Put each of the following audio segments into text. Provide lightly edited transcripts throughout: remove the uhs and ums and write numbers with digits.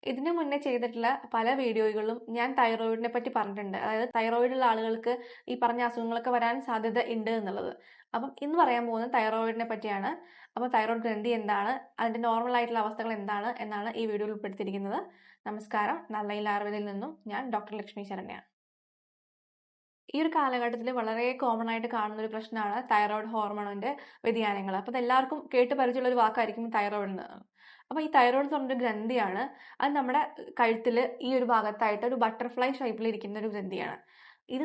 ഇതിനു മുന്നേ ചെയ്തിട്ടുള്ള പല വീഡിയോകളിലും ഞാൻ തൈറോയിഡിനെ പറ്റി പറഞ്ഞിട്ടുണ്ട്. അതായത് തൈറോയിഡുള്ള ആളുകൾക്ക് ഈ പറഞ്ഞ അസുഖങ്ങളൊക്കെ വരാൻ സാധ്യത ഉണ്ട് എന്നുള്ളത്. അപ്പം ഇന്ന് പറയാൻ പോകുന്നത് തൈറോയിഡിനെ പറ്റിയാണ്. അപ്പോൾ തൈറോയ്ഡ് ഗ്രന്ഥി എന്താണ്, അതിന്റെ നോർമൽ ആയിട്ടുള്ള അവസ്ഥകൾ എന്താണ് എന്നാണ് ഈ വീഡിയോയിൽ ഉൾപ്പെടുത്തിയിരിക്കുന്നത്. നമസ്കാരം, നല്ലയിൽ ആയുർവേദയിൽ നിന്നും ഞാൻ ഡോക്ടർ ലക്ഷ്മി ശരണ്യ. ഈ ഒരു കാലഘട്ടത്തിൽ വളരെ കോമൺ ആയിട്ട് കാണുന്ന ഒരു പ്രശ്നമാണ് തൈറോയ്ഡ് ഹോർമോണിന്റെ വ്യതിയാനങ്ങൾ. അപ്പോൾ ഇതെല്ലാവർക്കും കേട്ട് പരിചയമുള്ള ഒരു വാക്കായിരിക്കും തൈറോയ്ഡ് എന്ന്. അപ്പോൾ ഈ തൈറോയ്ഡ് എന്ന് പറഞ്ഞൊരു ഗ്രന്ഥിയാണ്. അത് നമ്മുടെ കഴുത്തിൽ ഈ ഒരു ഭാഗത്തായിട്ട് ഒരു ബട്ടർഫ്ലൈ ഷേപ്പിൽ ഇരിക്കുന്ന ഒരു ഗ്രന്ഥിയാണ്. ഇത്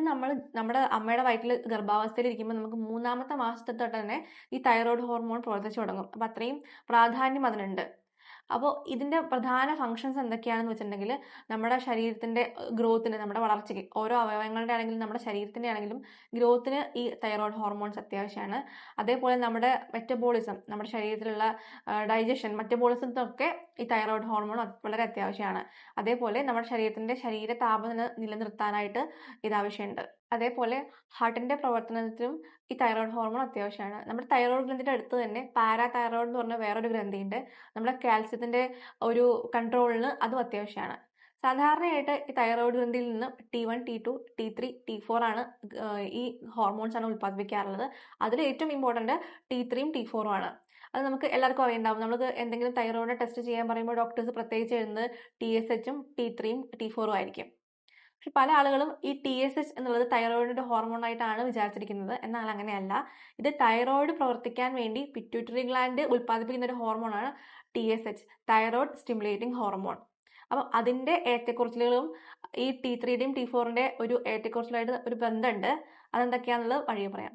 നമ്മുടെ അമ്മയുടെ വയറ്റിൽ ഗർഭാവസ്ഥയിൽ ഇരിക്കുമ്പോൾ നമുക്ക് 3-ാമത്തെ മാസത്തെ തൊട്ട് തന്നെ ഈ തൈറോയ്ഡ് ഹോർമോൺ പ്രവർത്തിച്ചു തുടങ്ങും. അപ്പോൾ അത്രയും പ്രാധാന്യം അതിനുണ്ട്. അപ്പോൾ ഇതിന്റെ പ്രധാന ഫങ്ഷൻസ് എന്തൊക്കെയാണെന്ന് വെച്ചിട്ടുണ്ടെങ്കിൽ നമ്മുടെ ശരീരത്തിന്റെ ഗ്രോത്തിന്, നമ്മുടെ വളർച്ചയ്ക്ക്, ഓരോ അവയവങ്ങളുടെ ആണെങ്കിലും നമ്മുടെ ശരീരത്തിന്റെ ആണെങ്കിലും ഗ്രോത്തിന് ഈ തൈറോയ്ഡ് ഹോർമോൺസ് അത്യാവശ്യമാണ്. അതേപോലെ നമ്മുടെ മെറ്റബോളിസം, നമ്മുടെ ശരീരത്തിലുള്ള ഡൈജഷൻ, മെറ്റബോളിസത്തിനൊക്കെ ഈ തൈറോയ്ഡ് ഹോർമോൺ വളരെ അത്യാവശ്യമാണ്. അതേപോലെ നമ്മുടെ ശരീര താപനില നിലനിർത്താനായിട്ട് ഇത് ആവശ്യമുണ്ട്. അതേപോലെ ഹാർട്ടിന്റെ പ്രവർത്തനത്തിലും ഈ തൈറോയ്ഡ് ഹോർമോൺ അത്യാവശ്യമാണ്. നമ്മുടെ തൈറോയ്ഡ് ഗ്രന്ഥിയുടെ അടുത്ത് തന്നെ പാരാതൈറോയ്ഡ് എന്ന് പറഞ്ഞ വേറൊരു ഗ്രന്ഥിയുണ്ട്. നമ്മുടെ കാൽസ്യത്തിന്റെ ഒരു കൺട്രോളിന് അതും അത്യാവശ്യമാണ്. സാധാരണയായിട്ട് ഈ തൈറോയ്ഡ് ഗ്രന്ഥിയിൽ നിന്ന് T1, T2, T3, T4 ആണ് ഈ ഹോർമോൺസ് ആണ് ഉൽപ്പാദിപ്പിക്കാറുള്ളത്. അതിൽ ഏറ്റവും ഇമ്പോർട്ടന്റ് T3യും T4ഉം ആണ്. അത് നമുക്ക് എല്ലാവർക്കും അറിയുണ്ടാവും. നമുക്ക് എന്തെങ്കിലും തൈറോയ്ഡ് ടെസ്റ്റ് ചെയ്യാൻ പറയുമ്പോൾ ഡോക്ടേഴ്സ് പ്രത്യേകിച്ച് എഴുതുന്നത് TSHും T3യും T4ഉം ആയിരിക്കും. പക്ഷെ പല ആളുകളും ഈ TSH എന്നുള്ളത് തൈറോയിഡിന്റെ ഹോർമോൺ ആയിട്ടാണ് വിചാരിച്ചിരിക്കുന്നത്. എന്നാൽ അങ്ങനെയല്ല. ഇത് തൈറോയിഡ് പ്രവർത്തിക്കാൻ വേണ്ടി പിറ്റ്യൂട്ടറി ഗ്ലാൻഡ് ഉൽപ്പാദിപ്പിക്കുന്ന ഒരു ഹോർമോണാണ് TSH, തൈറോയ്ഡ് സ്റ്റിമുലേറ്റിംഗ് ഹോർമോൺ. അപ്പം അതിന്റെ ഏറ്റക്കുറച്ചിലുകളും ഈ T3യുടെയും T4ന്റെ ഒരു ഏറ്റക്കുറച്ചിലായിട്ട് ഒരു ബന്ധമുണ്ട്. അതെന്തൊക്കെയാണെന്നുള്ളത് വഴിയെ പറയാം.